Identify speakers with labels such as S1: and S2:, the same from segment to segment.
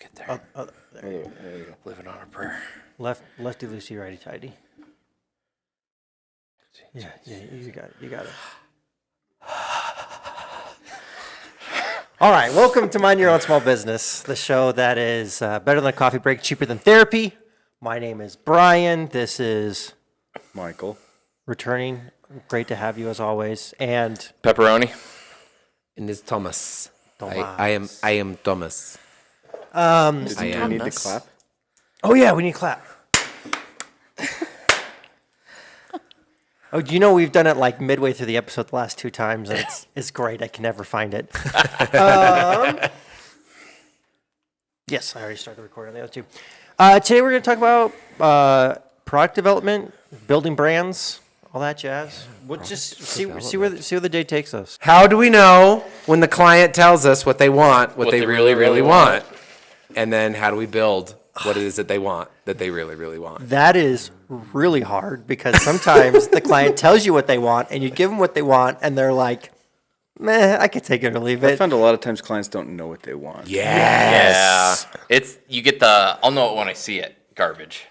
S1: get there.
S2: There you go.
S1: Living on a prayer.
S3: Lefty loosey, righty tighty. Yeah, you got it. All right, welcome to Mind Your Own Small Business, the show that is better than a coffee break, cheaper than therapy. My name is Brian. This is
S2: Michael.
S3: returning. Great to have you as always. And
S1: Pepperoni.
S4: And it's Thomas.
S3: Thomas.
S4: I am Thomas.
S2: Do you need to clap?
S3: Oh yeah, we need to clap. Oh, do you know we've done it like midway through the episode the last two times, and it's great. I can never find it. Yes, I already started recording the other two. Today we're going to talk about product development, building brands, all that jazz. We'll just see where the day takes us.
S4: How do we know when the client tells us what they want, what they really want? And then how do we build what it is that they want, that they really want?
S3: That is really hard because sometimes the client tells you what they want and you give them what they want and they're like, meh, I could take it or leave
S2: I
S3: it.
S2: found a lot of times clients don't know what they want.
S4: Yes.
S1: Yeah. You get the, I'll know it when I see it, garbage.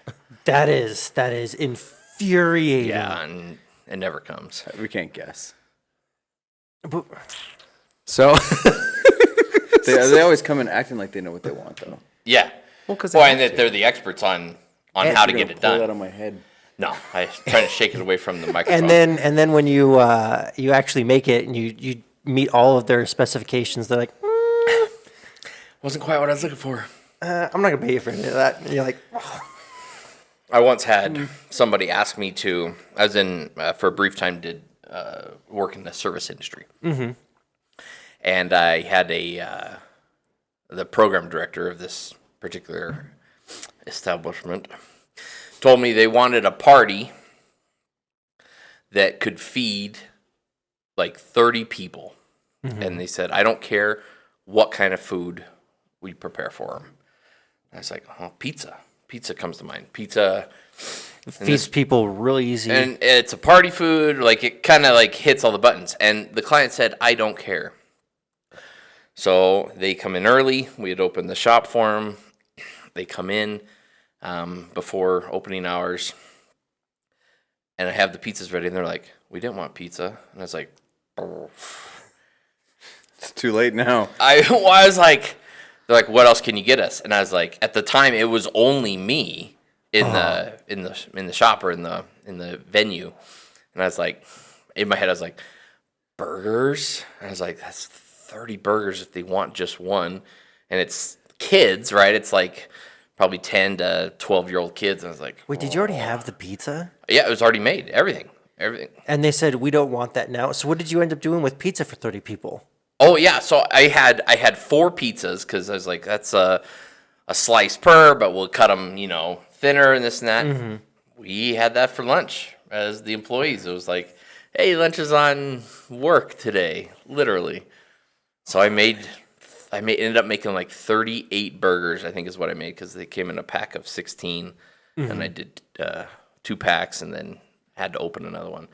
S3: That is infuriating.
S1: Yeah, and it never comes.
S2: We can't guess.
S3: But,
S4: So,
S2: They always come in acting like they know what they want, though.
S1: Yeah.
S4: Well, 'cause
S1: and that they're the experts on how to
S2: You're
S1: get
S2: gonna
S1: it
S2: pull that
S1: done.
S2: on my head.
S1: No, I try to shake it away from the microphone.
S3: and then when you actually make it and you meet all of their specifications, they're like,
S1: wasn't quite what I was looking for.
S3: I'm not gonna pay you for any of that. And you're like,
S1: I once had somebody ask me to. I was in for a brief time. Did work in the service industry, and I had the program director of this particular establishment told me they wanted a party that could feed like 30 people, and they said, I don't care what kind of food we prepare for them. I was like, oh, pizza. Pizza comes to mind. Pizza
S3: feeds people really easy.
S1: and it's a party food, like it kind of like hits all the buttons. And the client said, I don't care. So they come in early. We had opened the shop for them. They come in before opening hours, and I have the pizzas ready. And they're like, "We didn't want pizza." And I was like, "Oh."
S2: It's too late now.
S1: I was like, "They're like, what else can you get us?" And I was like, at the time, it was only me in the shop or in the venue, and I was like, in my head, I was like, burgers. And I was like, that's 30 burgers if they want just one, and it's kids, right? It's like probably 10 to 12-year-old kids. And I was like,
S3: Wait, did you already have the pizza?
S1: yeah, it was already made, everything.
S3: And they said we don't want that now. So what did you end up doing with pizza for 30 people?
S1: Oh yeah, so I had 4 pizzas because I was like, that's a slice per, but we'll cut them, thinner and this and that. We had that for lunch as the employees. It was like, hey, lunch is on work today, literally. So I ended up making like 38 burgers, I think is what I made, because they came in a pack of 16, and I did 2 packs and then had to open another one.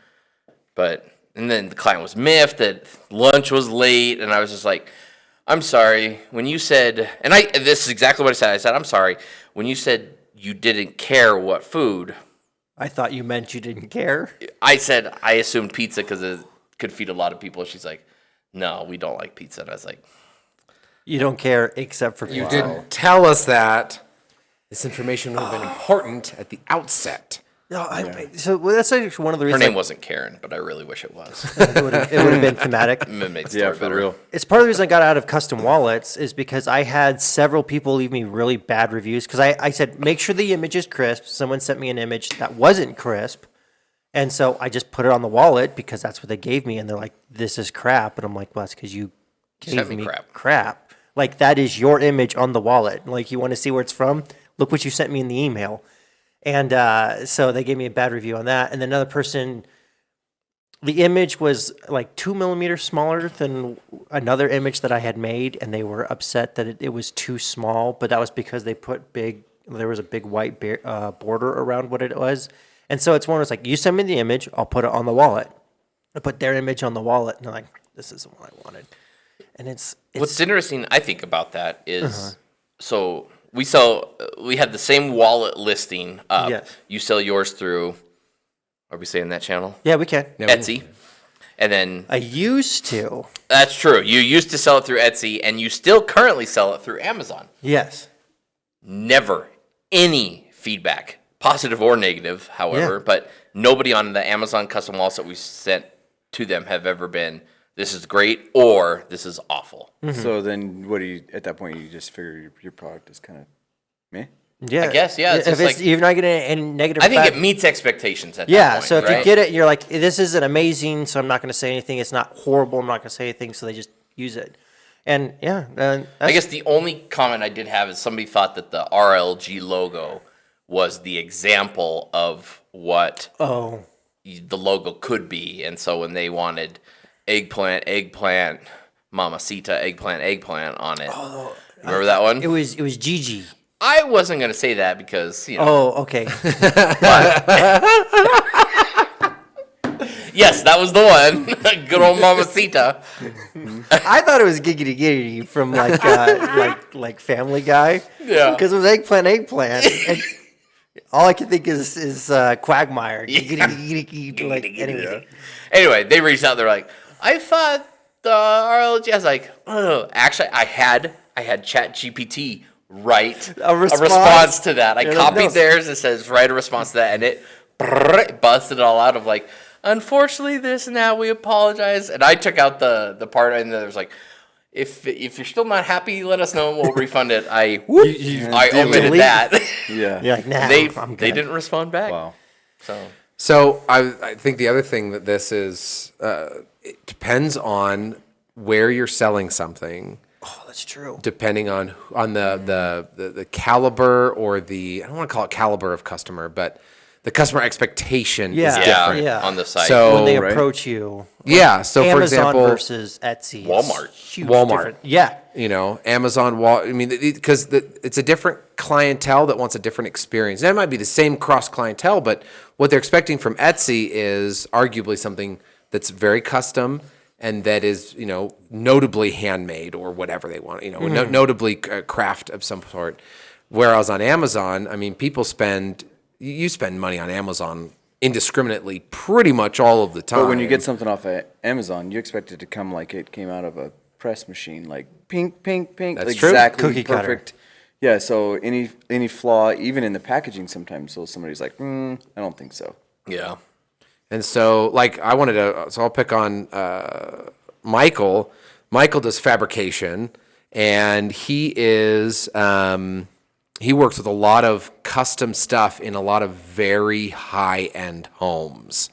S1: And then the client was miffed that lunch was late, and I was just like, I'm sorry. When you said, and this is exactly what I said. I said, I'm sorry. When you said you didn't care what food,
S3: I thought you meant you didn't care.
S1: I said I assumed pizza because it could feed a lot of people. She's like, no, we don't like pizza. And I was like,
S3: You don't care except for
S4: You
S3: pizza.
S4: didn't tell us that. This information would have been important at the outset.
S3: No, so that's actually one of the
S1: her
S3: reasons.
S1: name wasn't Karen, but I really wish it was.
S3: It would have been thematic.
S1: It made the
S2: Yeah,
S1: story
S2: for
S1: better.
S2: real.
S3: It's part of the reason I got out of custom wallets is because I had several people leave me really bad reviews because I said, make sure the image is crisp. Someone sent me an image that wasn't crisp. And so I just put it on the wallet because that's what they gave me. And they're like, this is crap. And I'm like, well, that's because you gave
S1: Sent me
S3: me
S1: crap.
S3: crap. Like, that is your image on the wallet. Like, you want to see where it's from? Look what you sent me in the email. And so they gave me a bad review on that. And then another person, the image was like 2 millimeters smaller than another image that I had made. And they were upset that it was too small. But that was because they put there was a big white border around what it was. And so it's one that's like, you send me the image, I'll put it on the wallet. I put their image on the wallet. And they're like, this isn't what I wanted. And it's
S1: What's interesting, I think, about that is So we have the same wallet listing up.
S3: Yes.
S1: You sell yours through, are we saying that channel?
S3: Yeah, we can.
S1: Etsy. And then
S3: I used to.
S1: that's true. You used to sell it through Etsy and you still currently sell it through Amazon.
S3: Yes.
S1: Never any feedback, positive or negative, however,
S3: Yeah.
S1: but nobody on the Amazon custom wallets that we sent to them have ever been, this is great or this is awful.
S2: So then, what do you at that point? You just figure your product is kind of meh.
S3: Yeah.
S1: I guess, yeah, it's
S3: If
S1: just like-
S3: you're not getting any negative
S1: I think
S3: feedback-
S1: it meets expectations at
S3: Yeah,
S1: that point.
S3: so if
S1: right?
S3: you get it, you're like, this isn't amazing, so I'm not going to say anything. It's not horrible, I'm not going to say anything, so they just use it. And yeah,
S1: I guess the only comment I did have is somebody thought that the RLG logo was the example of what
S3: oh,
S1: the logo could be. And so when they wanted eggplant, mamacita, eggplant on it. Remember that one?
S3: it was Gigi.
S1: I wasn't going to say that because,
S3: Oh, okay.
S1: yes, that was the one. Good old mamacita.
S3: I thought it was Giggity Giggity from like Family Guy.
S1: Yeah.
S3: Because it was eggplant. And all I can think is Quagmire. Giggity Giggity. Like, anyway.
S1: Anyway, they reached out. They're like, I thought the RLG. I was like, oh, actually, I had ChatGPT write
S3: A response?
S1: response to that. I
S3: You're like,
S1: copied
S3: no.
S1: theirs. It says write a response to that, and it busted it all out of like, unfortunately, this and that. We apologize, and I took out the part, and there was like, if you're still not happy, let us know. We'll refund it. I omitted
S3: delete?
S1: that.
S2: Yeah.
S3: You're like, nah,
S1: they
S3: I'm good.
S1: they didn't respond back.
S2: Wow.
S4: So I think the other thing that this is, it depends on where you're selling something,
S3: Oh, that's true.
S4: depending on the caliber or the, I don't want to call it caliber of customer, but the customer expectation is
S3: Yeah.
S4: different.
S3: Yeah.
S1: On the site.
S4: So-
S3: When they
S2: right.
S3: approach you.
S4: Yeah, so for
S3: Amazon
S4: example,
S3: versus Etsy. is
S1: Walmart.
S3: huge
S4: Walmart.
S3: different. Yeah.
S4: you know, Amazon, I mean, because it's a different clientele that wants a different experience. That might be the same cross clientele, but what they're expecting from Etsy is arguably something that's very custom and that is, you know, notably handmade or whatever they want, you know, notably craft of some sort. Whereas on Amazon, I mean, you spend money on Amazon indiscriminately pretty much all of the time.
S2: But when you get something off of Amazon, you expect it to come like it came out of a press machine, like pink, pink, pink.
S4: That's true.
S2: Exactly
S3: Cookie cutter.
S2: perfect. Yeah, so any flaw, even in the packaging sometimes, so somebody's like, I don't think so.
S1: Yeah.
S4: And so, like, so I'll pick on Michael. Michael does fabrication, and he works with a lot of custom stuff in a lot of very high-end homes.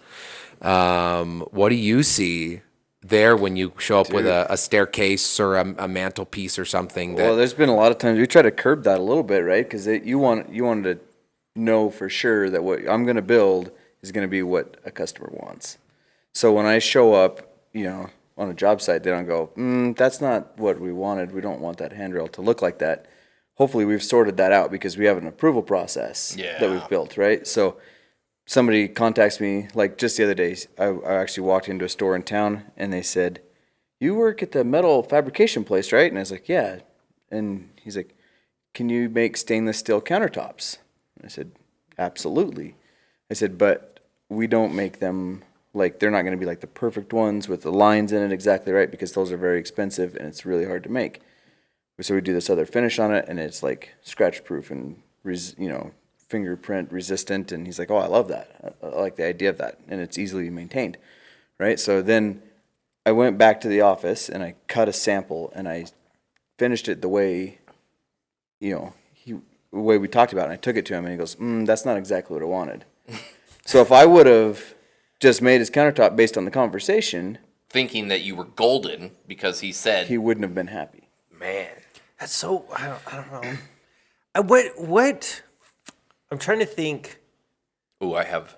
S4: What do you see there when you show up with a staircase or a mantelpiece or something?
S2: Well, there's been a lot of times we try to curb that a little bit, right? Because you wanted to know for sure that what I'm going to build is going to be what a customer wants. So when I show up, you know, on a job site, they don't go, that's not what we wanted. We don't want that handrail to look like that. Hopefully we've sorted that out because we have an approval process that we've built, right? So somebody contacts me, like just the other day, I actually walked into a store in town and they said, you work at the metal fabrication place, right? And I was like, yeah. And he's like, can you make stainless steel countertops? And I said, absolutely. I said, but we don't make them, like, they're not going to be like the perfect ones with the lines in it exactly right because those are very expensive and it's really hard to make. So we do this other finish on it and it's like scratch proof and, fingerprint resistant. And he's like, oh, I love that. I like the idea of that. And it's easily maintained, right? So then I went back to the office and I cut a sample and I finished it the way, the way we talked about it. And I took it to him and he goes, that's not exactly what I wanted. So if I would have just made his countertop based on the conversation,
S1: Thinking that you were golden because he said,
S2: he wouldn't have been happy.
S1: man.
S3: That's so, I don't know. What, I'm trying to think.
S1: Ooh, I have.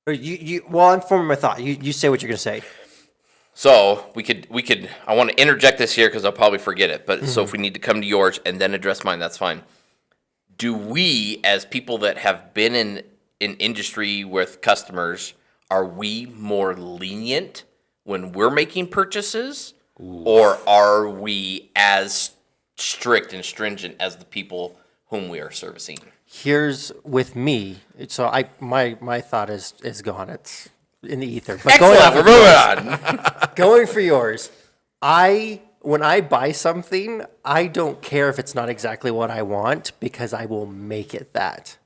S3: Or well, I'm forming my thought. You say what you're going to say.
S1: So we could. I want to interject this here because I'll probably forget it. But so if we need to come to yours and then address mine, that's fine. Do we, as people that have been in industry with customers, are we more lenient when we're making purchases, or are we as strict and stringent as the people whom we are servicing.
S3: Here's with me. So my thought is gone. It's in the ether. But
S1: Excellent. We're moving on.
S3: going for yours, when I buy something, I don't care if it's not exactly what I want because I will make it that.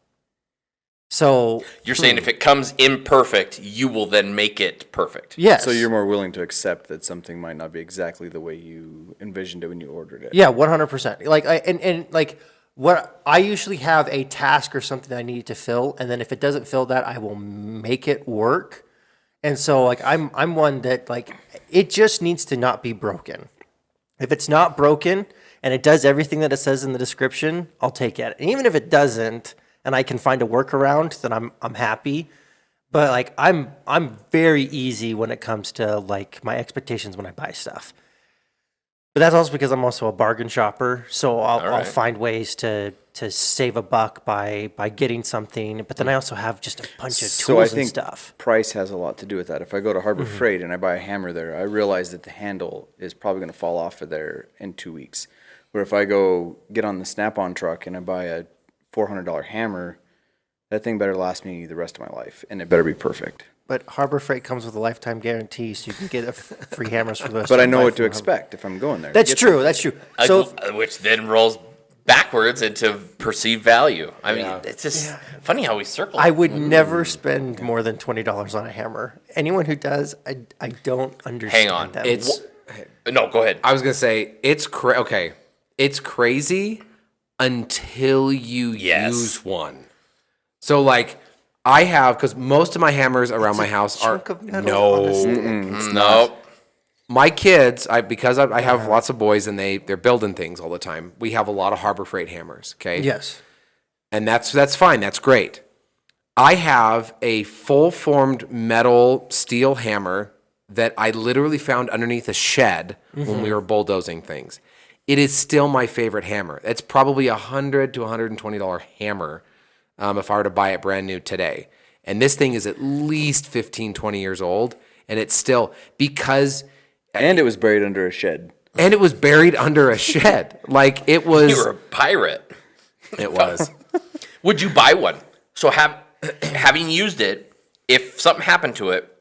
S3: So
S1: You're saying if it comes imperfect, you will then make it perfect.
S3: yes.
S2: So you're more willing to accept that something might not be exactly the way you envisioned it when you ordered it.
S3: Yeah, 100%. Like and like what I usually have a task or something that I need to fill, and then if it doesn't fill that, I will make it work. And so like I'm one that like it just needs to not be broken. If it's not broken and it does everything that it says in the description, I'll take it. And even if it doesn't, and I can find a workaround, then I'm happy. But like I'm very easy when it comes to like my expectations when I buy stuff. But that's also because I'm also a bargain shopper, so I'll find ways to save a buck by getting something. But then I also have just a bunch of
S2: So I
S3: tools and
S2: think
S3: stuff.
S2: price has a lot to do with that. If I go to Harbor Freight and I buy a hammer there, I realize that the handle is probably going to fall off of there in 2 weeks. Where if I go get on the Snap-on truck and I buy a $400 hammer, that thing better last me the rest of my life, and it better be perfect.
S3: But Harbor Freight comes with a lifetime guarantee, so you can get free hammers for the rest
S2: But
S3: of
S2: I
S3: your
S2: know
S3: life
S2: what to
S3: from Harbor.
S2: expect if I'm going there.
S3: That's true. That's true. So
S1: Which then rolls backwards into perceived value. I mean, it's just funny how we circle.
S3: I would never spend more than $20 on a hammer. Anyone who does, I don't understand.
S1: Hang on.
S3: Them.
S1: No, go ahead.
S4: I was gonna say it's okay. It's crazy until you use one. So like I have, because most of my hammers around my house are
S3: chunk of metal on a stick.
S1: No.
S4: My kids. Because I have lots of boys and they're building things all the time. We have a lot of Harbor Freight hammers. Okay.
S3: Yes.
S4: And that's fine. That's great. I have a full formed metal steel hammer that I literally found underneath a shed when we were bulldozing things. It is still my favorite hammer. It's probably $100 to $120 hammer if I were to buy it brand new today. And this thing is at least 15, 20 years old. And it's still because...
S2: And it was buried under a shed.
S4: And it was buried under a shed. Like it was...
S1: You were a pirate.
S4: It was.
S1: Would you buy one? So having used it, if something happened to it,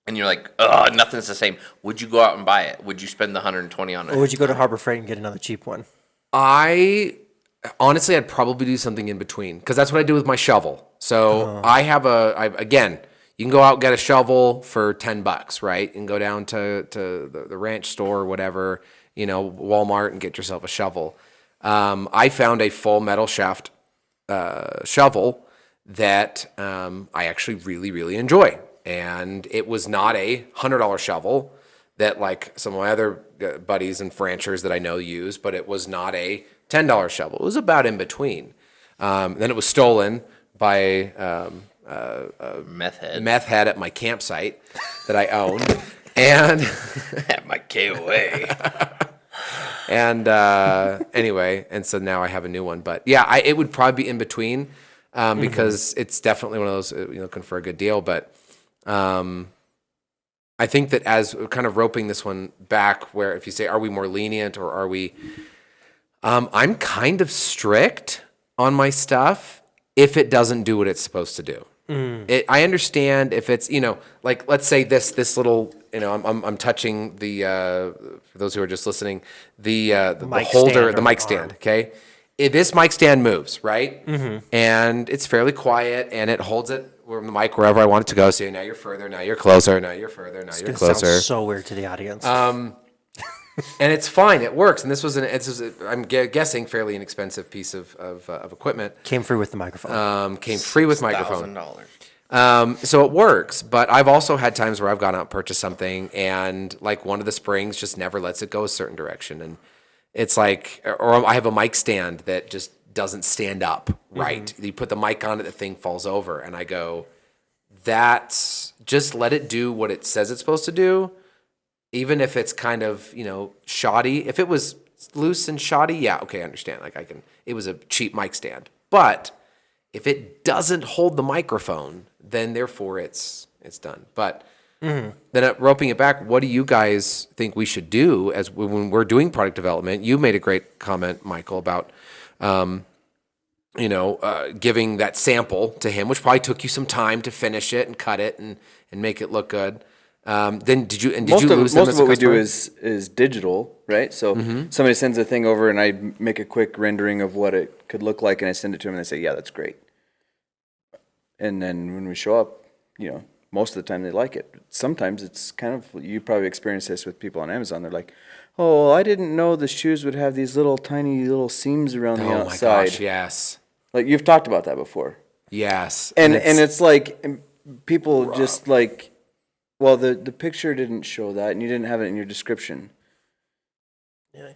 S1: and you're like, oh, nothing's the same, would you go out and buy it? Would you spend the $120 on it?
S3: Or would you go to Harbor Freight and get another cheap one?
S4: Honestly, I'd probably do something in between because that's what I do with my shovel. So I have again, you can go out and get a shovel for $10, right? You can go down to the ranch store or whatever, Walmart and get yourself a shovel. I found a full metal shaft shovel that I actually really, really enjoy. And it was not a $100 shovel that like some of my other buddies and ranchers that I know use, but it was not a $10 shovel. It was about in between. Then it was stolen by
S1: Meth
S4: meth head at my campsite that I own. And
S1: At my KOA.
S4: and anyway, and so now I have a new one. But yeah, it would probably be in between because it's definitely one of those, looking for a good deal. But I think that as kind of roping this one back, where if you say, are we more lenient or are we, I'm kind of strict on my stuff if it doesn't do what it's supposed to do. I understand if it's, like let's say this little, I'm touching the, for those who are just listening, the
S3: mic
S4: holder,
S3: stand
S4: the
S3: or
S4: mic
S3: the
S4: stand.
S3: arm.
S4: Okay. This mic stand moves, right? And it's fairly quiet and it holds it the mic wherever I want it to go. So now you're further, now you're closer, now you're further, now you're
S3: It
S4: closer.
S3: sounds so weird to the audience.
S4: And it's fine. It works. And this was I'm guessing, fairly inexpensive piece of equipment.
S3: Came free with the microphone.
S4: Came free with microphone.
S1: $1,000.
S4: So it works. But I've also had times where I've gone out and purchased something and like one of the springs just never lets it go a certain direction. And it's like, or I have a mic stand that just doesn't stand up right. You put the mic on it, the thing falls over. And I go, that's just let it do what it says it's supposed to do. Even if it's kind of, shoddy. If it was loose and shoddy, yeah, okay, I understand. Like it was a cheap mic stand. But if it doesn't hold the microphone, then therefore it's done. But Then roping it back, what do you guys think we should do as when we're doing product development? You made a great comment, Michael, about giving that sample to him, which probably took you some time to finish it and cut it and make it look good. Then did you lose them
S2: most
S4: as
S2: of
S4: a
S2: what we do
S4: customer?
S2: is digital, right? So somebody sends a thing over, and I make a quick rendering of what it could look like, and I send it to them, and they say, "Yeah, that's great." And then when we show up, most of the time they like it. Sometimes it's kind of, you probably experience this with people on Amazon. They're like, "Oh, I didn't know the shoes would have these little tiny little seams around the
S4: Oh my
S2: outside."
S4: gosh, yes.
S2: Like, you've talked about that before.
S4: Yes.
S2: And it's like, people just like, well, the picture didn't show that, and you didn't have it in your description.
S3: Yeah.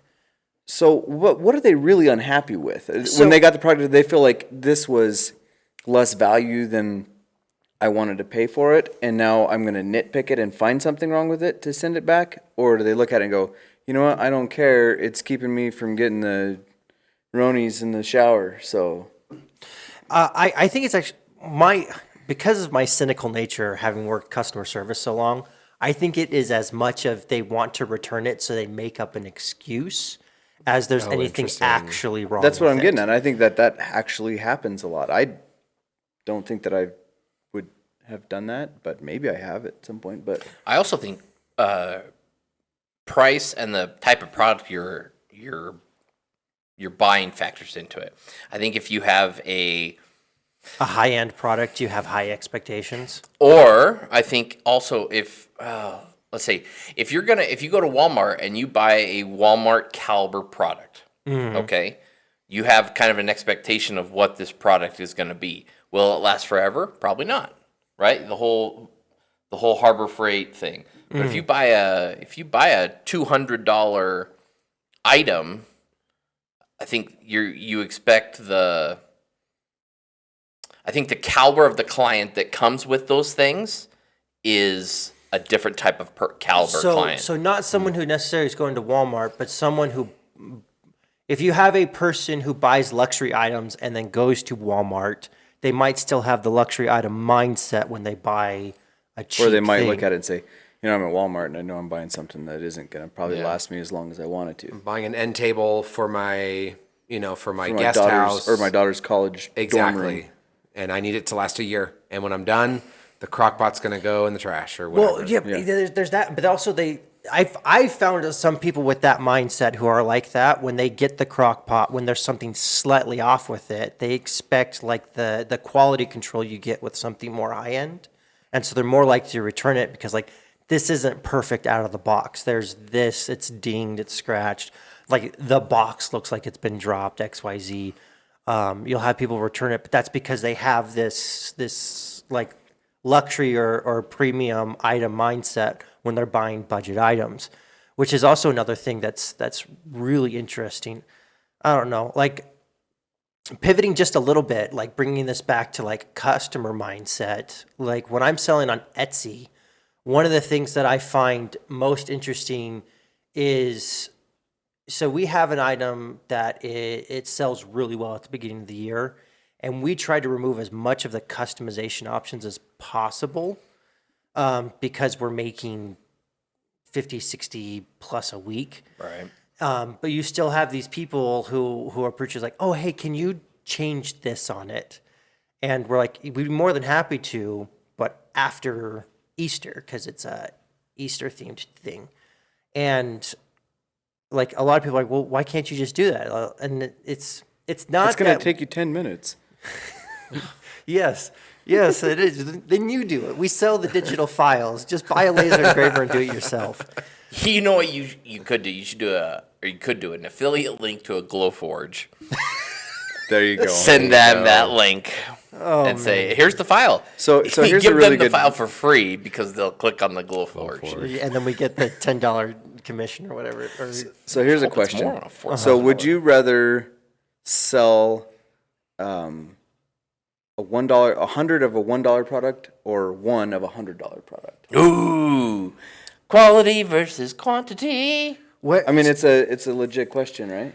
S2: So what are they really unhappy with?
S3: So-
S2: When they got the product, did they feel like this was less value than I wanted to pay for it, and now I'm going to nitpick it and find something wrong with it to send it back? Or do they look at it and go, you know what, I don't care, it's keeping me from getting the Ronies in the shower, so...
S3: I think it's actually because of my cynical nature, having worked customer service so long, I think it is as much of they want to return it so they make up an excuse as there's anything
S4: interesting.
S3: actually wrong.
S2: That's what
S3: with
S2: I'm getting
S3: it.
S2: at. I think that actually happens a lot. I don't think that I would have done that, but maybe I have at some point. But
S1: I also think price and the type of product you're buying factors into it. I think if you have
S3: A high-end product, you have high expectations.
S1: or I think also if let's say if you go to Walmart and you buy a Walmart caliber product, okay, you have kind of an expectation of what this product is going to be. Will it last forever? Probably not, right? The whole Harbor Freight thing. But if you buy a $200 item, I think you expect the caliber of the client that comes with those things is a different type of caliber client.
S3: So not someone who necessarily is going to Walmart, but someone who, if you have a person who buys luxury items and then goes to Walmart, they might still have the luxury item mindset when they buy a cheap
S2: or they might
S3: thing.
S2: look at it and say, I'm at Walmart and I know I'm buying something that isn't going to probably last me as long as I want it to.
S4: Buying an end table for my
S2: For my
S4: guest
S2: daughter's,
S4: house.
S2: or my daughter's college dorm room.
S4: Exactly. And I need it to last a year. And when I'm done, the crock pot's going to go in the trash or whatever.
S3: Well, yeah, there's that, but also I've found some people with that mindset who are like that. When they get the crock pot, when there's something slightly off with it, they expect like the quality control you get with something more high end, and so they're more likely to return it because like this isn't perfect out of the box. There's this, it's dinged, it's scratched, like the box looks like it's been dropped, XYZ. You'll have people return it, but that's because they have this like luxury or premium item mindset when they're buying budget items, which is also another thing that's really interesting. I don't know, like pivoting just a little bit, like bringing this back to like customer mindset. Like when I'm selling on Etsy, one of the things that I find most interesting is, so we have an item that it sells really well at the beginning of the year, and we try to remove as much of the customization options as possible because we're making 50, 60 plus a week.
S1: Right.
S3: But you still have these people who are purchasers like, oh, hey, can you change this on it? And we're like, we'd be more than happy to, but after Easter, because it's a Easter themed thing. And like a lot of people are like, well, why can't you just do that? And it's not.
S2: It's going
S3: that-
S2: to take you 10 minutes.
S3: Yes, it is. Then you do it. We sell the digital files. Just buy a laser engraver and do it yourself.
S1: You know what you could do? You could do an affiliate link to a Glowforge.
S2: There you go.
S1: Send them that link and say, "Here's the file."
S2: So here's
S1: give
S2: a really
S1: them the
S2: good-
S1: file for free because they'll click on the Glowforge.
S3: And then we get the $10 commission or whatever. Or,
S2: So here's a
S1: It's
S2: question.
S1: more on a $4,000
S2: So would you rather sell a $100 of a $1 product or one of a $100 product?
S1: Ooh, quality versus quantity.
S3: what,
S2: I mean, it's a legit question, right?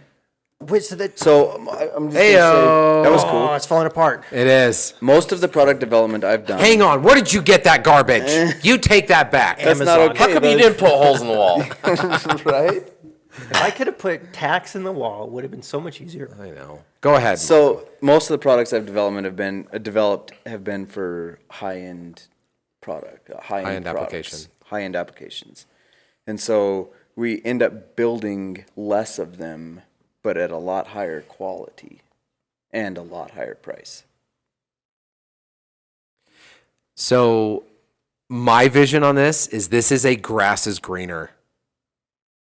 S3: Wait, so that
S2: So I'm just gonna say that was
S3: oh,
S2: cool.
S3: it's falling apart.
S4: It is.
S2: Most of the product development I've done.
S4: Hang on. Where did you get that garbage? You take that back.
S2: That's not
S3: Amazon.
S2: okay.
S1: How come you didn't put holes in the wall?
S2: right?
S3: If I could have put tacks in the wall, it would have been so much easier.
S4: I know. Go ahead.
S2: So most of the products I've developed have been for high-end product,
S4: High-end
S2: products,
S4: application.
S2: high-end applications, and so we end up building less of them, but at a lot higher quality and a lot higher price.
S4: So my vision on this is a grass is greener.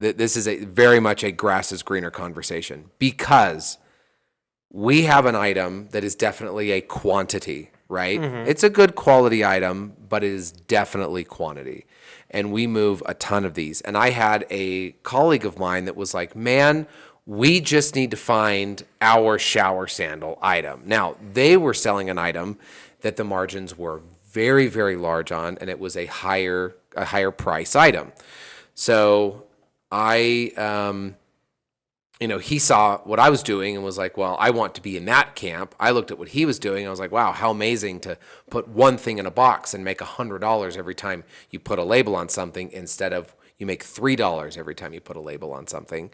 S4: This is a very much a grass is greener conversation because we have an item that is definitely a quantity, right? It's a good quality item, but it is definitely quantity. And we move a ton of these. And I had a colleague of mine that was like, man, we just need to find our shower sandal item. Now, they were selling an item that the margins were very, very large on, and it was a higher price item. So I, he saw what I was doing and was like, well, I want to be in that camp. I looked at what he was doing. I was like, wow, how amazing to put one thing in a box and make $100 every time you put a label on something instead of you make $3 every time you put a label on something.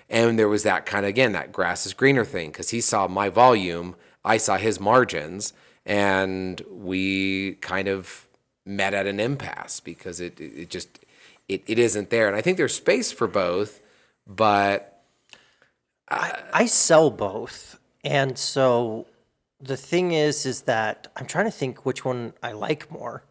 S4: And there was that kind of, again, that grass is greener thing because he saw my volume, I saw his margins, and we kind of met at an impasse because it isn't there. And I think there's space for both, but
S3: I sell both, and so the thing is that I'm trying to think which one I like more.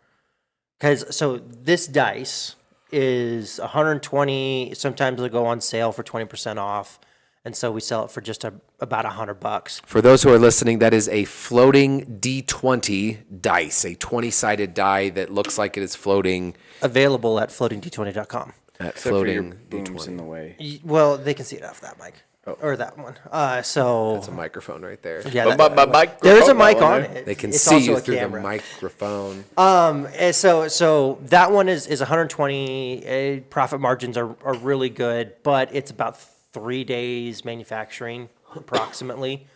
S3: Because so this dice is 120. Sometimes it'll go on sale for 20% off, and so we sell it for just about $100.
S4: for those who are listening, that is a floating D20 dice, a 20-sided die that looks like it is floating
S3: Available at floatingd20.com.
S4: at
S2: Except for your
S4: floating
S2: booms in
S4: D20.
S2: the way.
S3: Well, they can see it off that mic or that one. So
S4: It's a microphone right there.
S3: yeah,
S1: Microphone,
S3: there's a mic
S1: that one,
S3: on
S1: right?
S3: it.
S4: They can
S3: It's
S4: see
S3: also
S4: you
S3: a
S4: through
S3: camera.
S4: the microphone.
S3: And so that one is 120. Profit margins are really good, but it's about 3 days manufacturing approximately.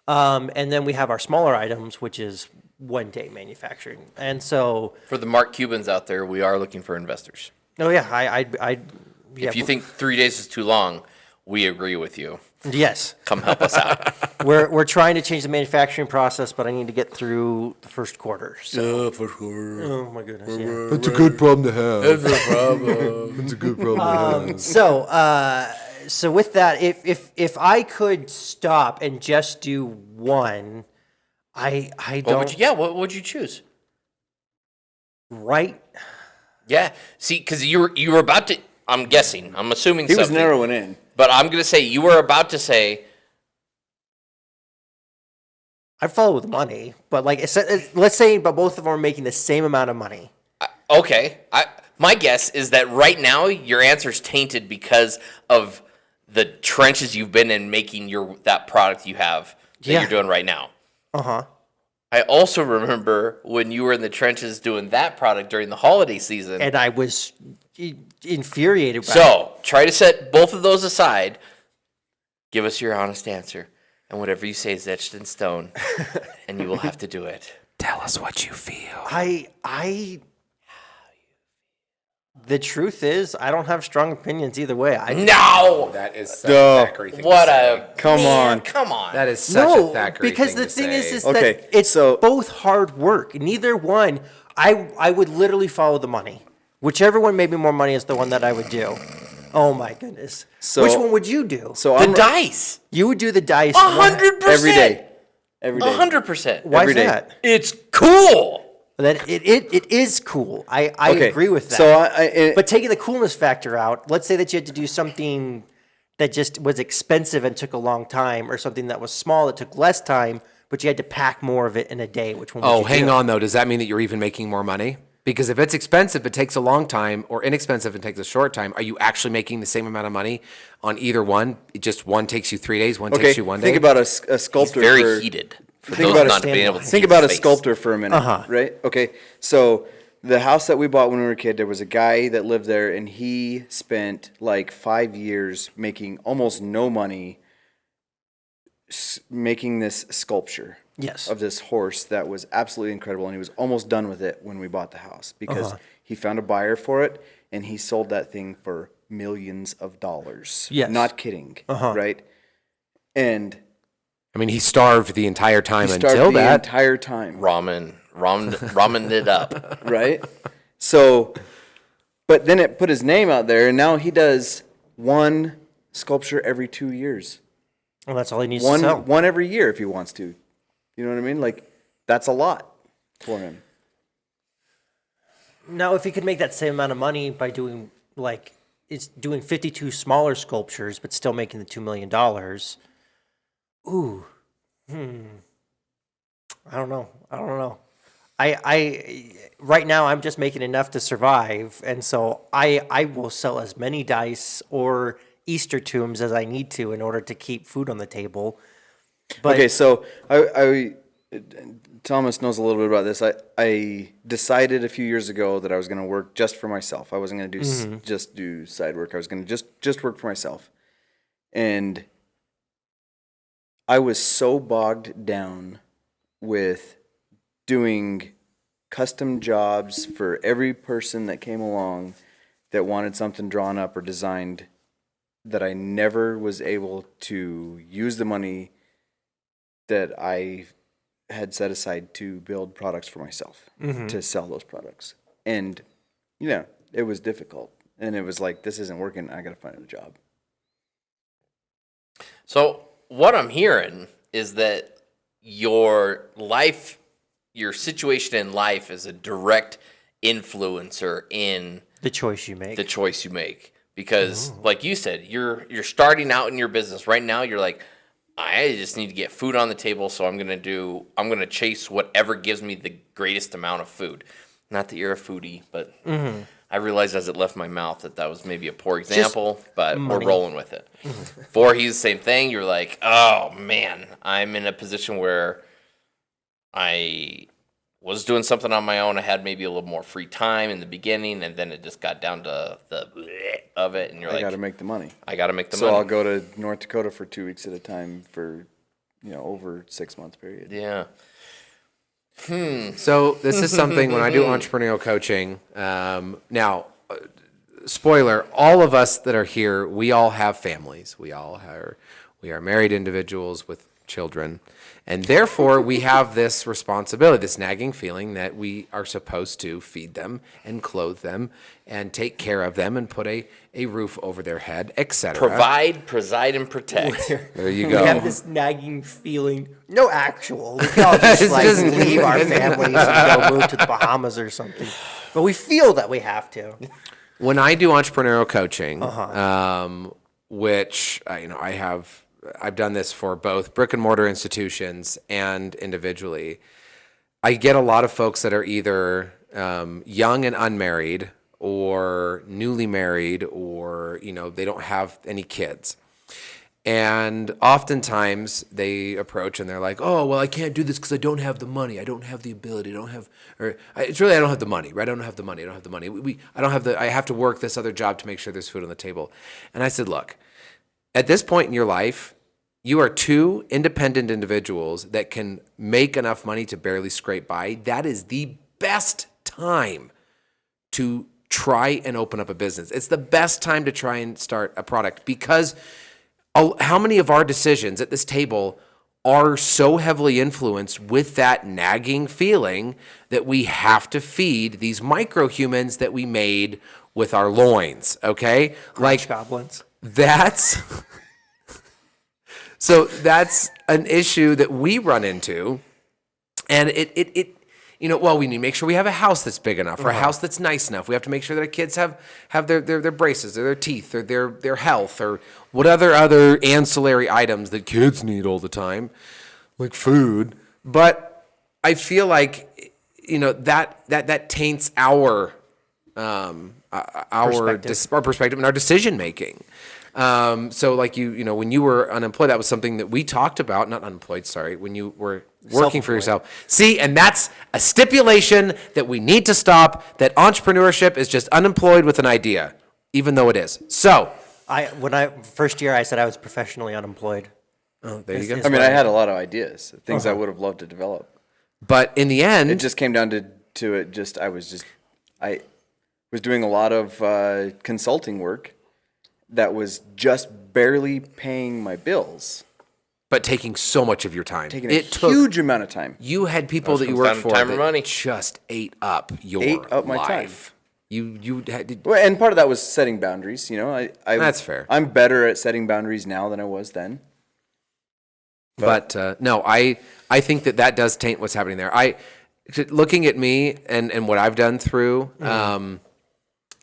S3: And then we have our smaller items, which is 1 day manufacturing. And so,
S1: For the Mark Cubans out there, we are looking for investors.
S3: oh yeah, I yeah,
S1: If you think 3 days is too long, we agree with you.
S3: yes,
S1: Come help us out.
S3: we're trying to change the manufacturing process, but I need to get through the first quarter. So,
S1: For sure.
S3: oh my goodness, yeah.
S4: That's a good problem to have.
S1: That's no problem.
S4: That's a good problem to have.
S3: So with that, if I could stop and just do one, I don't
S1: What would you choose?
S3: right.
S1: Yeah. See, because you were about to. I'm guessing. I'm assuming
S2: He was
S1: something.
S2: narrowing in.
S1: But I'm gonna say you were about to say.
S3: I'd follow with money, but like let's say, but both of them are making the same amount of money.
S1: Okay. My guess is that right now your answer's tainted because of the trenches you've been in making that product you have that
S3: Yeah.
S1: you're doing right now.
S3: Uh-huh.
S1: I also remember when you were in the trenches doing that product during the holiday season.
S3: And I was infuriated by it.
S1: So try to set both of those aside. Give us your honest answer. And whatever you say is etched in stone. And you will have to do it.
S4: Tell us what you feel.
S3: The truth is, I don't have strong opinions either way.
S1: No!
S4: That is such
S2: Duh.
S4: a Thackeray thing
S1: What
S4: to say.
S1: a.
S2: Come
S1: man,
S2: on.
S1: Come on.
S4: That is such a
S3: No,
S4: Thackeray
S3: because
S4: thing
S3: the
S4: to
S3: thing
S4: say.
S3: is
S2: Okay,
S3: that it's
S2: so-
S3: both hard work. Neither one, I would literally follow the money. Whichever one made me more money is the one that I would do. Oh my goodness.
S2: So-
S3: Which one would you do?
S2: So
S1: the
S2: I'm
S1: dice.
S3: You would do the dice.
S1: 100%.
S2: every day. Every day.
S1: 100%.
S3: Why
S2: every
S3: is
S2: day.
S3: that?
S1: It's cool.
S3: That it is cool. I
S2: Okay,
S3: agree with that.
S2: So
S3: but taking the coolness factor out, let's say that you had to do something that just was expensive and took a long time, or something that was small that took less time, but you had to pack more of it in a day. Which one would
S4: Oh,
S3: you
S4: hang
S3: do?
S4: on though. Does that mean that you're even making more money? Because if it's expensive but takes a long time, or inexpensive and takes a short time, are you actually making the same amount of money on either one? It just one takes you 3 days, one
S2: okay,
S4: takes you 1 day.
S2: think about a
S1: He's
S2: sculptor.
S1: very
S2: for,
S1: heated. For
S2: think
S1: those
S2: about
S1: not
S3: a-
S1: being able to see
S2: Think about a
S1: his face.
S2: sculptor for a minute, right? Okay, so the house that we bought when we were a kid, there was a guy that lived there, and he spent like 5 years making almost no money making this sculpture.
S3: Yes.
S2: Of this horse that was absolutely incredible, and he was almost done with it when we bought the house because he found a buyer for it, and he sold that thing for millions of dollars.
S3: Yes.
S2: Not kidding. Right? And
S4: I mean, he starved the entire time
S2: he
S4: until
S2: starved the
S4: that.
S2: entire time.
S1: Ramen it up.
S2: Right? So, but then it put his name out there, and now he does one sculpture every 2 years.
S3: Well, that's all he needs to sell.
S2: One every year if he wants to. You know what I mean? Like, that's a lot for him.
S3: Now, if he could make that same amount of money by doing, like, it's doing 52 smaller sculptures, but still making the $2 million, I don't know. I right now I'm just making enough to survive, and so I will sell as many dice or Easter tombs as I need to in order to keep food on the table. But
S2: Okay, so I Thomas knows a little bit about this. I decided a few years ago that I was going to work just for myself. I wasn't going to do just do side work. I was going to just work for myself. And I was so bogged down with doing custom jobs for every person that came along that wanted something drawn up or designed that I never was able to use the money that I had set aside to build products for myself, to sell those products. And, you know, it was difficult. And it was like, this isn't working. I got to find a job.
S1: So what I'm hearing is that your life, your situation in life is a direct influencer in
S3: the choice you make.
S1: the choice you make. Because like you said, you're starting out in your business. Right now you're like, I just need to get food on the table, so I'm gonna chase whatever gives me the greatest amount of food. Not that you're a foodie, but I realized as it left my mouth that was maybe a poor example, but we're rolling with it. Voorhees, same thing. You're like, oh man, I'm in a position where I was doing something on my own. I had maybe a little more free time in the beginning, and then it just got down to the bleh of it, and you're
S2: I
S1: like,
S2: got to make the money.
S1: I got to make the
S2: So
S1: money.
S2: I'll go to North Dakota for 2 weeks at a time for, over 6 month period.
S1: Yeah.
S4: So this is something when I do entrepreneurial coaching. Spoiler: all of us that are here, we all have families. We are married individuals with children, and therefore we have this responsibility, this nagging feeling that we are supposed to feed them and clothe them and take care of them and put a roof over their head, etc.
S1: Provide, preside, and protect.
S4: There you
S3: We
S4: go.
S3: have this nagging feeling. No actual. We can all just leave our families and go move to the Bahamas or something. But we feel that we have to.
S4: When I do entrepreneurial coaching, which I've done this for both brick and mortar institutions and individually, I get a lot of folks that are either young and unmarried or newly married, or they don't have any kids. And oftentimes they approach and they're like, oh, well, I can't do this because I don't have the money. I don't have the ability. I don't have the money, right? I don't have the money. I have to work this other job to make sure there's food on the table. And I said, look, at this point in your life, you are two independent individuals that can make enough money to barely scrape by. That is the best time to try and open up a business. It's the best time to try and start a product, because how many of our decisions at this table are so heavily influenced with that nagging feeling that we have to feed these micro humans that we made with our loins, okay?
S3: Like goblins.
S4: That's an issue that we run into, and we need to make sure we have a house that's big enough, or a house that's nice enough. We have to make sure that our kids have their braces, or their teeth, or their health, or what other ancillary items that kids need all the time, like food. But I feel like that taints our perspective and our decision making. So like when you were unemployed, that was something that we talked about, not unemployed, sorry, when you were working for yourself. See, and that's a stipulation that we need to stop, that entrepreneurship is just unemployed with an idea, even though it is. So
S3: First year I said I was professionally unemployed.
S4: Oh, there you go.
S3: It's
S2: I mean, I
S3: like-
S2: had a lot of ideas, things I would have loved to develop.
S4: But in the end,
S2: It just came down to it. I was doing a lot of consulting work that was just barely paying my bills,
S4: but taking so much of your time.
S2: taking a huge amount of time.
S4: You had people that you
S1: comes
S4: worked
S1: down to
S4: for
S1: time or
S4: that
S1: money.
S4: just ate up your
S2: Ate up my time.
S4: life. You had
S2: Well, and part of that was setting boundaries. You know,
S4: That's fair.
S2: I'm better at setting boundaries now than I was then.
S4: But no, I think that does taint what's happening there. Looking at me and what I've done through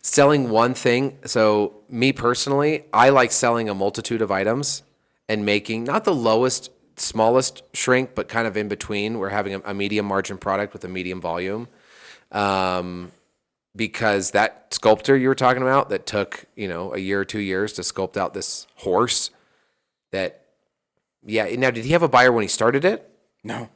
S4: selling one thing. So me personally, I like selling a multitude of items and making not the lowest, smallest shrink, but kind of in between. We're having a medium margin product with a medium volume. Because that sculptor you were talking about that took, a year or 2 years to sculpt out this horse that, yeah. Now, did he have a buyer when he started it?
S2: No.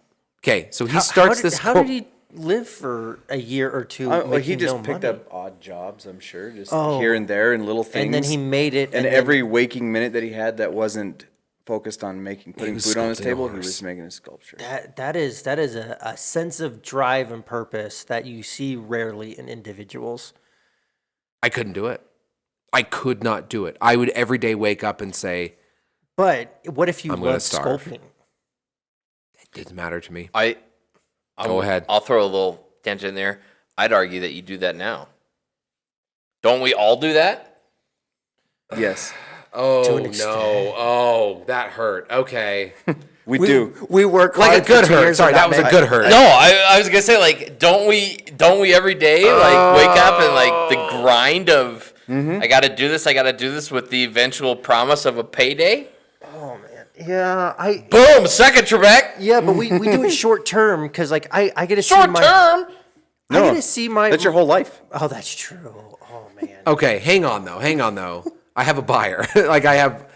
S4: Okay, so he starts this.
S3: How did he live for a year or two?
S2: Well, he
S3: making
S2: just
S3: no
S2: picked
S3: money?
S2: up odd jobs, I'm sure, just
S3: Oh.
S2: here and there and little things.
S3: And then he made it.
S2: And
S3: then-
S2: every waking minute that he had that wasn't focused on putting
S4: was
S2: food on his
S4: sculpting a
S2: table, he
S4: horse.
S2: was making a sculpture.
S3: that is a sense of drive and purpose that you see rarely in individuals.
S4: I couldn't do it. I could not do it. I would every day wake up and say,
S3: But what if you
S4: I'm gonna
S3: love
S4: starve.
S3: sculpting?
S4: it didn't matter to me.
S1: Go
S4: ahead.
S1: I'll throw a little tangent in there. I'd argue that you do that now. Don't we all do that?
S2: Yes,
S4: Oh,
S3: To an
S4: no.
S3: extent.
S4: Oh, that hurt. Okay.
S2: we do.
S3: We work
S4: Like
S3: hard
S4: a good
S3: for 2
S4: hurt.
S3: years
S4: Sorry,
S3: on
S4: that was a
S3: man.
S4: good hurt.
S1: No, I was gonna say, like, don't we every day like wake up and like the grind of I gotta do this with the eventual promise of a payday?
S3: Oh man, yeah,
S1: Boom, second Trebek.
S3: yeah, but we do it short term because like I get to see
S1: Short
S3: my
S1: term.
S3: I get to see my
S2: That's your whole life.
S3: Oh, that's true. Oh man.
S4: Okay, hang on though. I have a buyer. I have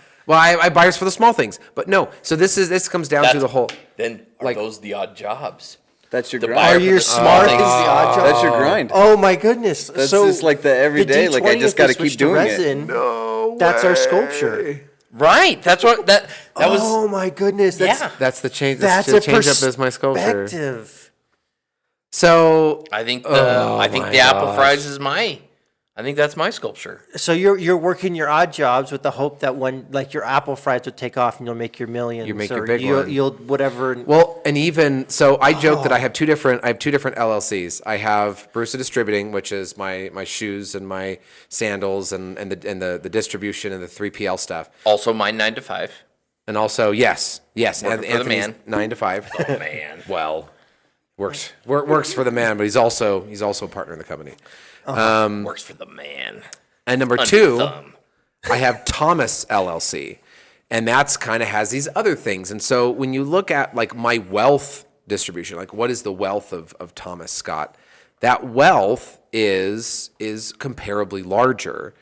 S4: buyers for the small things. But no, so this comes down to the whole.
S1: Then are
S4: like-
S1: those the odd jobs?
S2: That's your
S1: The
S2: grind.
S1: buyer
S3: Are
S1: for
S3: you
S1: the
S3: smart
S1: things.
S3: as the odd job?
S2: That's your grind.
S3: Oh my goodness.
S2: That's
S3: so
S2: just like the everyday, like, I just
S3: D20th
S2: gotta
S3: is
S2: keep
S3: switched to
S2: doing it.
S3: resin. No, that's our sculpture.
S1: Right. That's what that was.
S3: Oh my goodness. That's
S1: Yeah.
S4: That's the change.
S3: that's
S4: the
S3: a
S4: change up as my sculpture.
S3: perspective.
S4: So
S1: I think
S4: Oh
S1: I think
S4: my
S1: the apple
S4: gosh.
S1: fries is I think that's my sculpture.
S3: So you're working your odd jobs with the hope that when like your apple fries would take off and you'll make your millions.
S4: You make your
S3: or
S4: big one.
S3: You'll whatever.
S4: well, and even so, I joke that I have two different LLCs. I have Brusa Distributing, which is my shoes and my sandals and the distribution and the 3PL stuff.
S1: Also, mine 9 to 5.
S4: And also, yes,
S1: Working for the
S4: Anthony's
S1: man.
S4: 9 to 5.
S1: Oh man.
S4: Well, works for the man, but he's also a partner in the company.
S1: Works for the man.
S4: And number
S1: Under
S4: two,
S1: thumb.
S4: I have Thomas LLC, and that's kind of has these other things. And so when you look at like my wealth distribution, like what is the wealth of Thomas Scott? That wealth is comparably larger.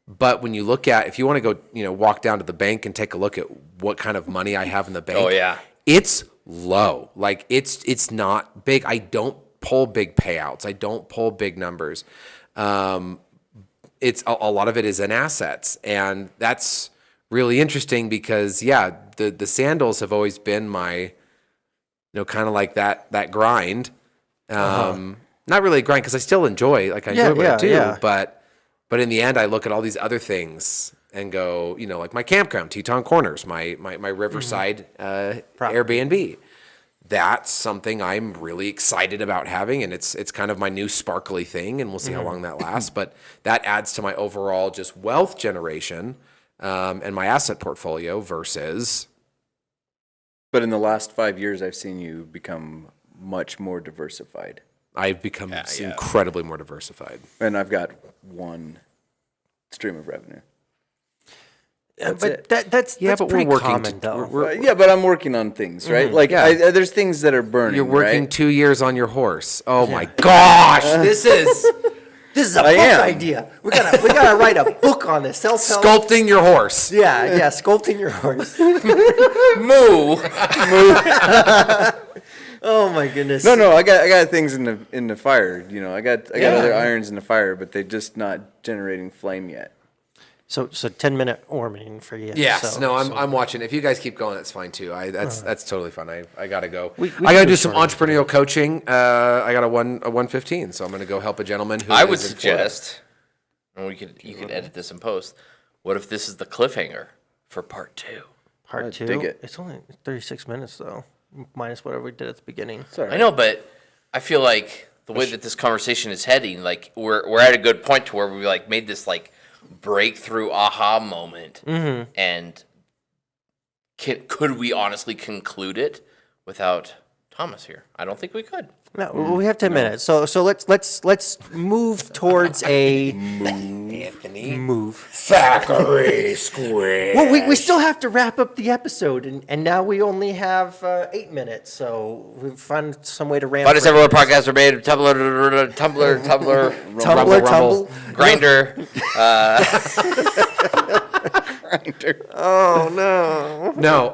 S4: But when you look at, if you want to go, walk down to the bank and take a look at what kind of money I have in the bank.
S1: Oh, yeah.
S4: It's low. Like it's not big. I don't pull big payouts. I don't pull big numbers. It's a lot of it is in assets, and that's really interesting because the sandals have always been my, kind of like that grind. Not really a grind because I still enjoy what I do,
S3: yeah.
S4: but in the end I look at all these other things and go, like my campground, Teton Corners, my Riverside Airbnb. That's something I'm really excited about having, and it's kind of my new sparkly thing, and we'll see how long that lasts. But that adds to my overall just wealth generation and my asset portfolio versus.
S2: But in the last 5 years, I've seen you become much more diversified.
S4: I've become
S1: Yeah.
S4: incredibly more diversified.
S2: And I've got one stream of revenue.
S3: But
S2: it.
S3: that's
S4: Yeah,
S3: that's
S4: but we're
S3: pretty
S4: working
S3: common
S4: to-
S3: though.
S4: we're-
S2: Yeah, but I'm working on things, right? Like,
S4: Yeah.
S2: there's things that are burning.
S4: You're working
S2: right?
S4: 2 years on your horse. Oh my gosh, this is
S3: This is a
S2: I
S3: book
S2: am.
S3: idea. We gotta write a book on this. Self-help.
S4: sculpting your horse.
S3: Yeah, sculpting your horse.
S1: Moo.
S3: Oh my goodness.
S2: No, I got things in the fire. I got other irons in the fire, but they're just not generating flame yet.
S3: So 10-minute warming for you.
S4: Yes,
S3: So-
S4: no,
S3: so-
S4: I'm watching. If you guys keep going, that's fine too. That's totally fine. I gotta go.
S3: We
S4: I gotta
S3: can
S4: do
S3: do
S4: some
S3: shorter.
S4: entrepreneurial coaching. I got a 1:15, so I'm gonna go help a gentleman who
S1: I would
S4: is in Florida.
S1: suggest, and you could edit this in post. What if this is the cliffhanger for part 2?
S3: Part 2.
S2: dig it.
S3: It's only 36 minutes though, minus whatever we did at the beginning.
S1: I know, but I feel like the way that this conversation is heading, like we're at a good point to where we like made this like breakthrough aha moment, and could we honestly conclude it without Thomas here? I don't think we could.
S3: No, we have 10 minutes. So let's move towards a
S4: Anthony
S3: move.
S4: Thackeray Square.
S3: Well, we still have to wrap up the episode, and now we only have 8 minutes. So we've found some way to ramp.
S1: Find us everywhere podcasts are made. Tumblr,
S3: Tumble.
S1: Grinder.
S3: Oh no.
S4: No,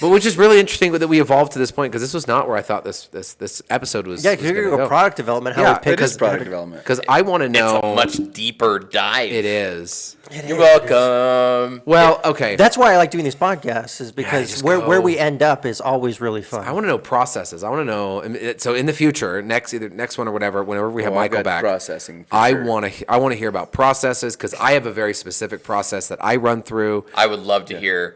S4: but which is really interesting that we evolved to this point because this was not where I thought this episode was.
S3: Yeah,
S4: was
S3: because you're
S4: gonna
S3: gonna go
S4: go.
S3: product development. How
S4: Yeah,
S3: we pick
S2: It is
S3: us
S2: product development.
S4: Because I want to
S1: It's
S4: know.
S1: a much deeper dive.
S4: It is.
S1: You're welcome.
S4: Well, okay.
S3: That's why I like doing these podcasts, is because
S4: just
S3: where
S4: go.
S3: we end up is always really fun.
S4: I want to know processes. I want to know. So in the future, either next one or whatever, whenever we have
S2: Oh, I've
S4: Michael
S2: got
S4: back,
S2: processing for
S4: I
S2: sure.
S4: want to hear about processes because I have a very specific process that I run through.
S1: I would love to hear.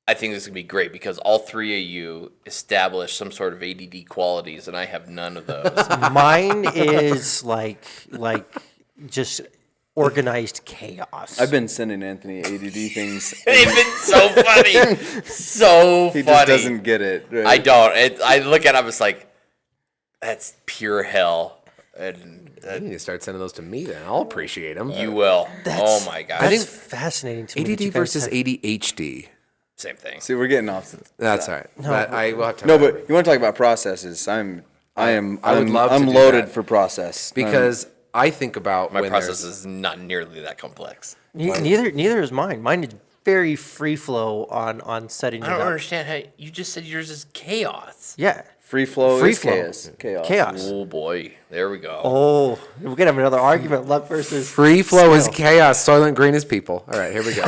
S1: I think this is gonna be great because all three of you establish some sort of ADD qualities, and I have none of those.
S3: Mine is like just organized chaos.
S2: I've been sending Anthony ADD things.
S1: They've been so funny, so
S2: He
S1: funny.
S2: just doesn't get it. Right?
S1: I don't. I look at him, it's like that's pure hell, and
S4: You need to start sending those to me then. I'll appreciate them.
S1: you will. Oh my
S3: That's
S1: gosh,
S3: fascinating to me. that you
S4: ADD
S3: guys
S4: versus
S3: have-
S4: ADHD.
S1: same thing.
S2: See, we're getting off.
S4: That's all right. But I will have to.
S2: No, but you want to talk about processes? I would
S4: love to
S2: I'm
S4: do
S2: loaded
S4: that.
S2: for process
S4: because I think about
S1: My
S4: when
S1: process
S4: there's-
S1: is not nearly that complex.
S3: Neither is mine. Mine is very free flow on setting it
S1: I don't
S3: up.
S1: understand how you just said yours is chaos.
S3: Yeah.
S2: free flow
S3: Free
S2: is
S3: flow.
S2: chaos.
S3: Chaos.
S1: Oh boy, there we go.
S3: Oh, we're gonna have another argument. Luck versus
S4: free flow is
S3: skill.
S4: chaos, Soylent Green is people. All right, here we go.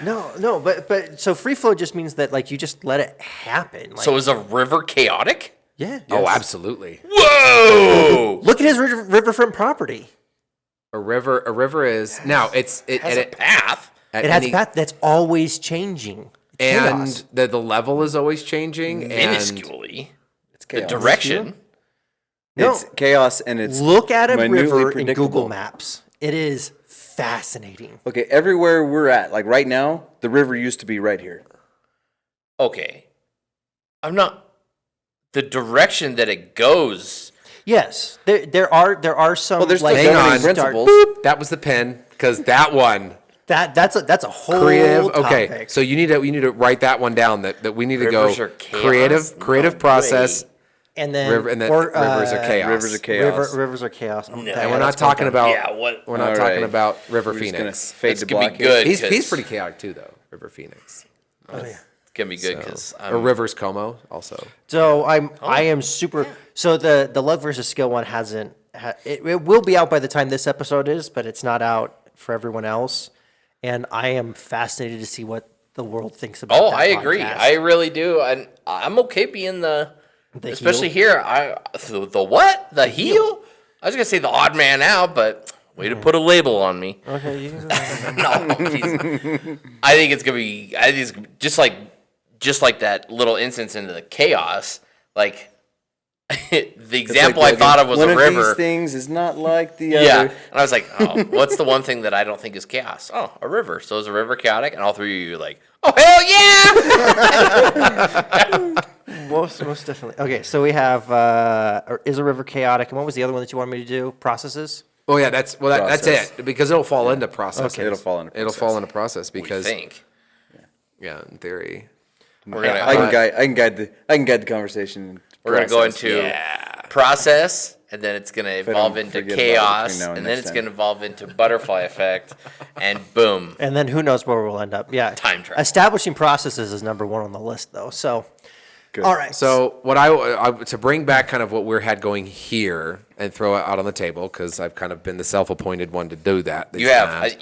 S3: No, but so free flow just means that like you just let it happen. Like,
S1: So is a river chaotic?
S3: yeah.
S4: Oh, absolutely.
S1: Whoa!
S3: Look at his riverfront property.
S4: A river is now it
S1: Has a path.
S4: at
S3: It has
S4: any-
S3: a path that's always changing. Chaos.
S4: and the level is always changing and
S1: Minusculely.
S2: It's
S1: The
S2: chaos.
S1: direction.
S3: No.
S2: It's chaos and it's
S3: Look at a
S2: minutely
S3: river in
S2: predictable.
S3: Google Maps. It is fascinating.
S2: Okay, everywhere we're at, like right now, the river used to be right here.
S1: Okay. I'm not. The direction that it goes.
S3: Yes, there are some.
S2: Well, there's
S3: like,
S2: still
S4: governing
S3: start-
S2: principles.
S4: that was the pin because that one
S3: That's a whole
S4: creative. Okay,
S3: topic.
S4: so you need to write that one down. That we need to
S1: Rivers
S4: go
S1: are chaos?
S4: creative
S1: No
S4: process.
S1: way.
S3: and then
S4: Rivers are chaos.
S2: Rivers are chaos.
S3: Rivers are chaos.
S1: No.
S4: And we're not talking about.
S1: Yeah, what?
S4: We're not
S2: All
S4: talking
S2: right.
S4: about River
S2: We're just gonna
S4: Phoenix.
S2: fade
S1: It's
S2: to
S1: gonna be
S2: black here.
S1: good.
S4: He's
S1: 'cause-
S4: pretty chaotic too, though. River Phoenix.
S1: It's gonna be good because
S4: Or Rivers Como also.
S3: So I am super. So the love versus skill one hasn't. It will be out by the time this episode is, but it's not out for everyone else. And I am fascinated to see what the world thinks about.
S1: Oh,
S3: that
S1: I agree.
S3: podcast.
S1: I really do, and I'm okay being the especially
S3: heel?
S1: here. The what? The heel? I was gonna say the odd man out, but way to put a label on me.
S3: Okay.
S1: No, geez. I think it's gonna be. I think it's just like that little instance into the chaos. Like the example I thought of was
S2: one
S1: a
S2: of
S1: river.
S2: these things is not like the
S1: Yeah,
S2: other.
S1: and I was like, oh, what's the one thing that I don't think is chaos? Oh, a river. So is a river chaotic? And all three of you are like, oh hell yeah!
S3: most definitely. Okay, so we have is a river chaotic, and what was the other one that you wanted me to do? Processes.
S4: Oh yeah, that's
S2: Process.
S4: it because it'll fall into process.
S3: Okay.
S2: It'll fall into
S4: It'll
S2: process.
S4: fall into process
S1: We
S4: because
S1: think
S4: yeah, in theory.
S1: we're gonna
S2: I can guide the conversation.
S1: we're gonna go
S2: process.
S1: into process, and then it's gonna evolve
S2: don't
S1: into
S2: forget about it
S1: chaos,
S2: between now and
S1: and then
S2: next
S1: it's
S2: time.
S1: gonna evolve into butterfly effect, and boom.
S3: And then who knows where we'll end up? Yeah,
S1: Time travel.
S3: Establishing processes is number one on the list, though. So, All right.
S4: So what I to bring back kind of what we had going here and throw it out on the table, because I've kind of been the self-appointed one to do that.
S1: You have.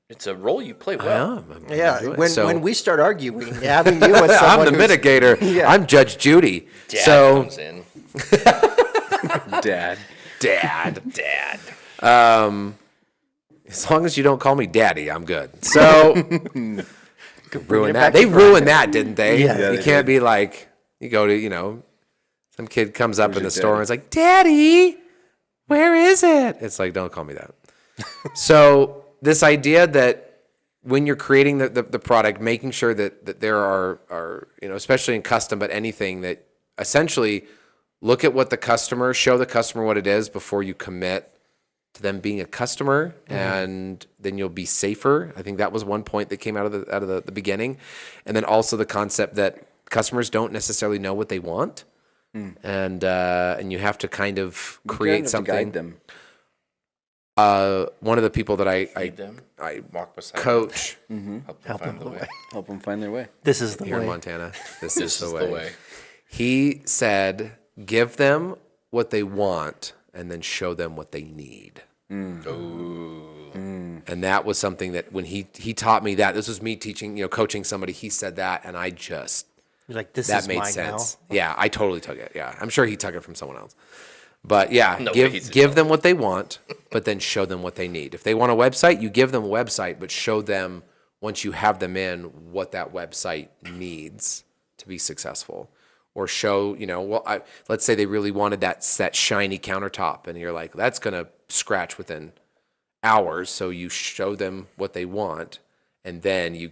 S1: It's a role you play well.
S3: Yeah, when we start arguing, having you as
S4: I'm
S3: someone
S4: the
S3: who's-
S4: mitigator.
S3: Yeah.
S4: I'm Judge Judy.
S1: Dad
S4: so
S1: comes in.
S2: Dad.
S1: Dad.
S4: as long as you don't call me daddy, I'm good. So ruin that.
S3: back
S4: They
S3: to
S4: ruined that, didn't they?
S3: Yeah.
S2: Yeah,
S4: You
S2: they
S4: can't
S2: did.
S4: be like, you go to, some kid comes up in
S2: your
S4: the store
S2: daddy?
S4: and it's like, Daddy, where is it? It's like, don't call me that. So this idea that when you're creating the product, making sure that there are, especially in custom, but anything, that essentially look at what the customer, show the customer what it is before you commit to them being a customer, and then you'll be safer. I think that was one point that came out of the beginning. And then also the concept that customers don't necessarily know what they want. And you have to kind of create something.
S2: To guide them.
S4: One of the people that I
S1: Walk beside
S4: coach
S1: them. Help them find the way.
S2: Help them find their way.
S3: This is the
S4: here in
S3: way.
S4: Montana, this
S1: This
S4: is the way. He said, give them what they want and then show them what they need. And that was something that when he taught me that, this was me teaching, coaching somebody, he said that, and I just,
S3: You're like, this
S4: that
S3: is
S4: made
S3: mine
S4: sense.
S3: now.
S4: Yeah, I totally took it. Yeah, I'm sure he took it from someone else. But yeah,
S1: No way he's
S4: give them what they want, but then show them what they need. If they want a website, you give them a website, but show them, once you have them in, what that website needs to be successful. Or show, let's say they really wanted that shiny countertop, and you're like, that's going to scratch within hours. So you show them what they want, and then you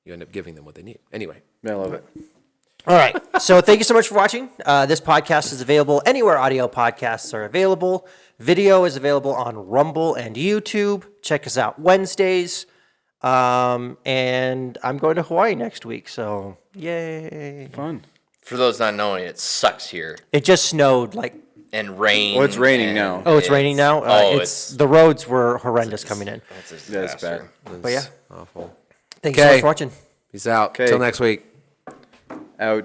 S4: end up giving them what they need. Anyway.
S2: I love it.
S3: All right. So thank you so much for watching. This podcast is available anywhere audio podcasts are available. Video is available on Rumble and YouTube. Check us out Wednesdays. And I'm going to Hawaii next week. So yay.
S2: Fun.
S1: For those not knowing, it sucks here
S3: It just snowed
S1: and rain.
S2: Well, it's raining
S1: and
S2: now.
S3: Oh, it's raining now? The roads were horrendous coming in.
S1: It's a
S2: Yeah, it's
S1: disaster.
S2: bad.
S3: But yeah,
S4: Awful.
S3: thank you so
S4: Okay.
S3: much for watching.
S4: Peace out.
S2: Okay.
S4: Till next week.
S2: Out.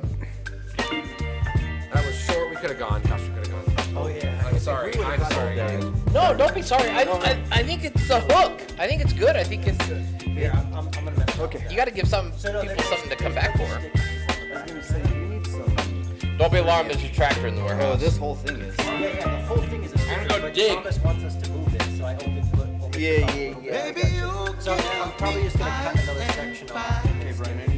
S4: That was short. We could have gone. Gosh, we could have gone.
S3: Oh, yeah.
S4: I'm sorry. I'm sorry, guys.
S1: No, don't be sorry. I think it's the hook. I think it's good. I think it's.
S3: Yeah, I'm going to mess. Okay.
S1: You got to give some people something to come back for.
S2: I was gonna say, you need some.
S1: Don't be alarmed. There's a tractor in the warehouse.
S2: Oh, this whole thing is.
S3: Yeah, the whole thing is a
S1: I'm gonna go dig.
S3: Thomas wants us to move it, so I opened
S2: Yeah.
S3: So I'm probably just going to cut another section off.
S2: Okay, Brian, I need